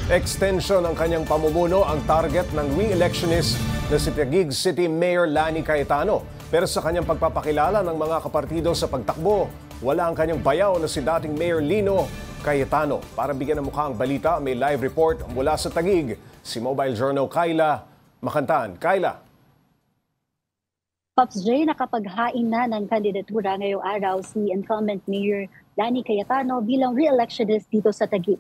Extension ng kanyang pamumuno ang target ng re-electionist na si Taguig City Mayor Lani Cayetano. Pero sa kanyang pagpapakilala ng mga kapartido sa pagtakbo, wala ang kanyang bayaw na si dating Mayor Lino Cayetano. Para bigyan ng mukha ang balita, may live report mula sa Taguig, si Mobile Journal Kayla Makantaan. Kayla. Pops J, nakapaghain na ng kandidatura ngayong araw si incumbent Mayor Lani Cayetano bilang re-electionist dito sa Taguig.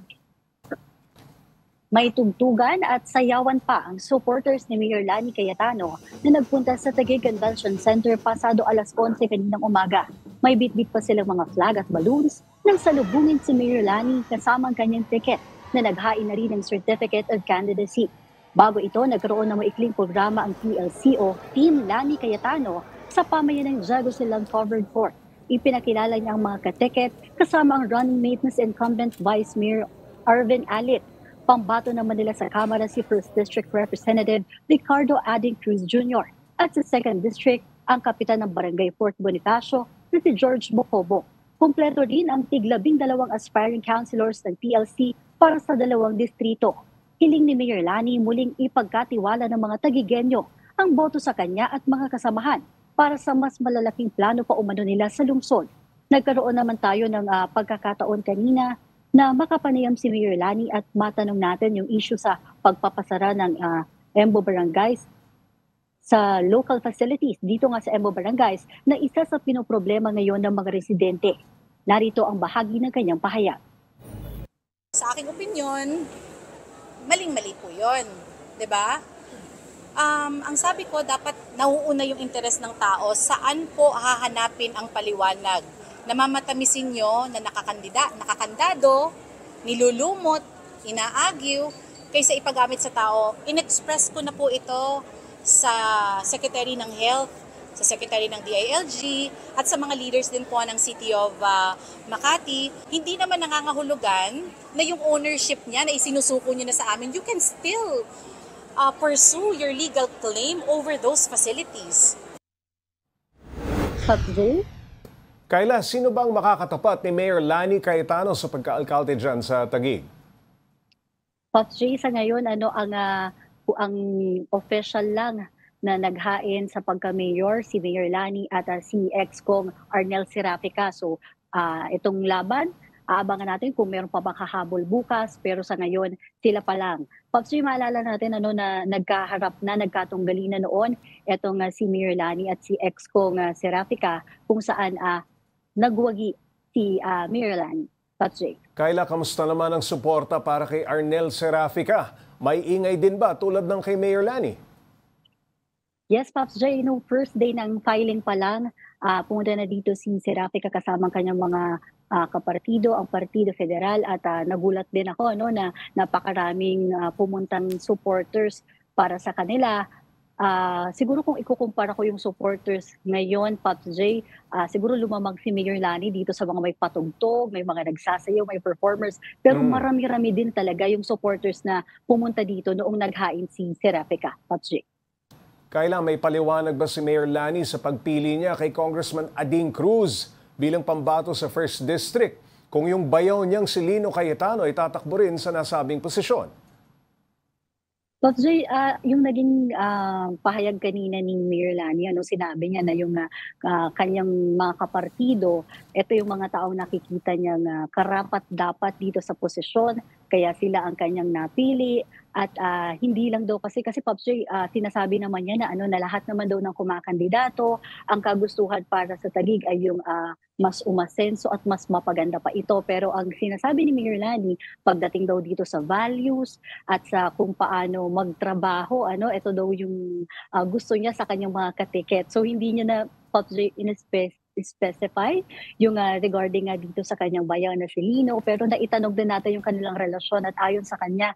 May tugtugan at sayawan pa ang supporters ni Mayor Lani Cayetano na nagpunta sa Taguig Convention Center pasado alas 11 kaninang umaga. May bitbit pa silang mga flag at balloons nang salubungin si Mayor Lani kasama ang kanyang ticket na naghain na rin ng Certificate of Candidacy. Bago ito, nagkaroon ng maikling programa ang TLCO, Team Lani Cayetano, sa pamayanan ng Diego Silang Covered Fort. Ipinakilala niya ang mga katiket kasama ang running mate na si incumbent Vice Mayor Arvin Alit. Pambato naman nila sa Kamara si 1st District Representative Ricardo Ading Cruz Jr. At sa 2nd District, ang kapitan ng Barangay Fort Bonifacio na si George Bocobo. Kumpleto rin ang tig-12 aspiring councilors ng TLC para sa 2 distrito. Hiling ni Mayor Lani muling ipagkatiwala ng mga Taguigenyo ang boto sa kanya at mga kasamahan para sa mas malalaking plano pa umano nila sa lungsod. Nagkaroon naman tayo ng pagkakataon kanina na makapanayam si Mayor Lani at matanong natin yung issue sa pagpapasara ng Embo Barangays sa local facilities dito nga sa Embo Barangays na isa sa pinoproblema ngayon ng mga residente. Narito ang bahagi ng kanyang pahayag. Sa aking opinyon, maling-mali po yun. 'Di ba? Ang sabi ko, dapat nauuna yung interes ng tao. Saan po hahanapin ang paliwanag? Namamatamisin nyo na nakakandado, nilulumot, inaagiw, kaysa ipagamit sa tao. In-express ko na po ito sa Secretary ng Health, sa Secretary ng DILG, at sa mga leaders din po ng City of Makati. Hindi naman nangangahulugan na yung ownership niya na isinusuko niyo na sa amin, you can still pursue your legal claim over those facilities. Kayla, sino bang makakatapat ni Mayor Lani Cayetano sa pagka-alkalde dyan sa Taguig? Pops J, sa ngayon, ang official lang na naghain sa pagka-mayor, si Mayor Lani at si ex-Kong Arnel Serafica. So, itong laban, aabangan natin kung meron pa makahabol bukas, pero sa ngayon, sila pa lang. Pops J, maalala natin na nagkatunggali na noon, itong si Mayor Lani at si ex-Kong Serafica, kung saan nagwagi si Mayor Lani. Pops J. Kayla, kamusta naman ang suporta para kay Arnel Serafica? May ingay din ba tulad ng kay Mayor Lani? Yes, Pops J, first day ng filing pa lang, pumunta na dito si Serafica kasama ang kanyang mga kapartido, ang Partido Federal, at nagulat din ako na napakaraming pumuntang supporters para sa kanila. Siguro kung ikukumpara ko yung supporters ngayon, Pops J, siguro lumamang si Mayor Lani dito sa mga may patugtog, may mga nagsasayaw, may performers, pero marami-rami din talaga yung supporters na pumunta dito noong naghain si Serafica, Pops J. Kayla, may paliwanag ba si Mayor Lani sa pagpili niya kay Congressman Ading Cruz bilang pambato sa 1st District kung yung bayaw niyang si Lino Cayetano ay tatakbo rin sa nasabing posisyon? Pops J, yung naging pahayag kanina ni Mayor Lani, sinabi niya na yung kanyang mga kapartido, ito yung mga taong nakikita niya karapat-dapat dito sa posisyon, kaya sila ang kanyang napili. At hindi lang daw kasi Pops J, sinasabi naman niya na lahat naman daw ng kumakandidato, ang kagustuhan para sa Taguig ay yung mas umasenso at mas mapaganda pa ito. Pero ang sinasabi ni Mayor Lani, pagdating daw dito sa values at sa kung paano magtrabaho, ito daw yung gusto niya sa kanyang mga katiket. So hindi niya na, Pops J, specify yung regarding dito sa kanyang bayan na si Lino, pero naitanong din natin yung kanilang relasyon at ayon sa kanya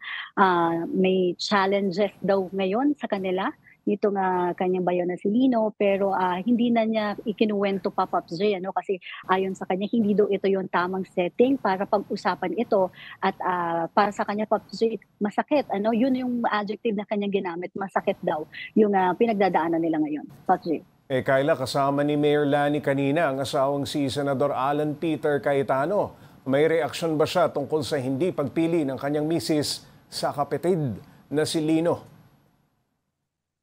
may challenges daw ngayon sa kanila dito kanyang bayan na si Lino, pero hindi na niya ikinuwento pa, Pops J, kasi ayon sa kanya hindi daw ito yung tamang setting para pag-usapan ito at para sa kanya, Pops J, masakit, yun yung adjective na kanyang ginamit, masakit daw yung pinagdadaanan nila ngayon, Pops J. Kayla, kasama ni Mayor Lani kanina ang asawang si Senador Alan Peter Cayetano. May reaksyon ba siya tungkol sa hindi pagpili ng kanyang misis sa kapatid na si Lino.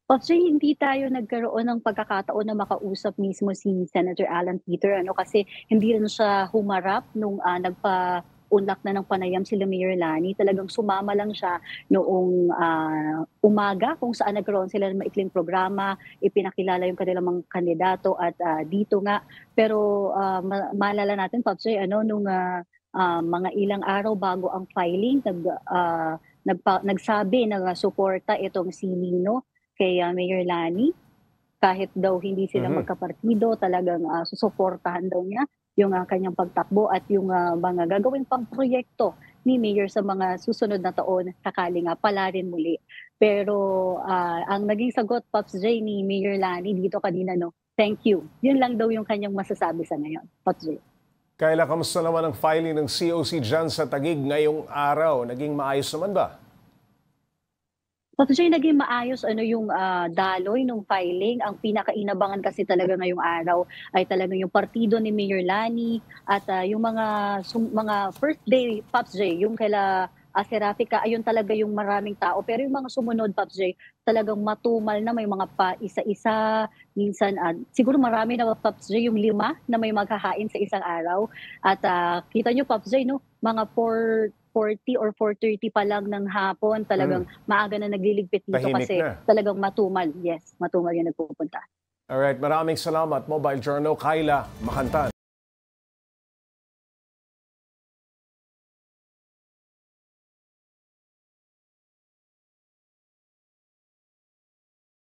Actually, hindi tayo nagkaroon ng pagkakataon na makausap mismo si Senator Alan Peter kasi hindi rin siya humarap nung nagpa-unlak na ng panayam sila Mayor Lani. Talagang sumama lang siya noong umaga kung saan nagkaroon sila ng maikling programa, ipinakilala yung kanilang mga kandidato at dito nga. Pero maalala natin, Pops, nung mga ilang araw bago ang filing, nagsabi na suporta itong si Lino kay Mayor Lani. Kahit daw hindi sila magkapartido, talagang susuportahan daw niya yung kanyang pagtakbo at yung mga gagawin pang proyekto ni Mayor sa mga susunod na taon, sakali nga pala rin muli. Pero ang naging sagot, Pops J, ni Mayor Lani dito kanina, thank you. Yun lang daw yung kanyang masasabi sa ngayon, Pops J. Kayla, kamusta naman ang filing ng COC dyan sa Taguig ngayong araw? Naging maayos naman ba? Actually, naging maayos yung daloy ng filing. Ang pinakainabangan kasi talaga ngayong araw ay talaga yung partido ni Mayor Lani at yung mga first day, Pops J, yung kaila Serafica, ayun talaga yung maraming tao. Pero yung mga sumunod, Pops J, talagang matumal na, may mga pa isa-isa. Minsan, siguro marami na, Pops J, yung 5 na may maghahain sa isang araw. At kita nyo, Pops J, mga 4:40 or 4:30 pa lang ng hapon, talagang maaga na nagliligpit dito. Tahimik kasi na. Talagang matumal. Yes, matumal yung nagpupunta. Alright, maraming salamat. Mobile Journal, Kayla Makantan.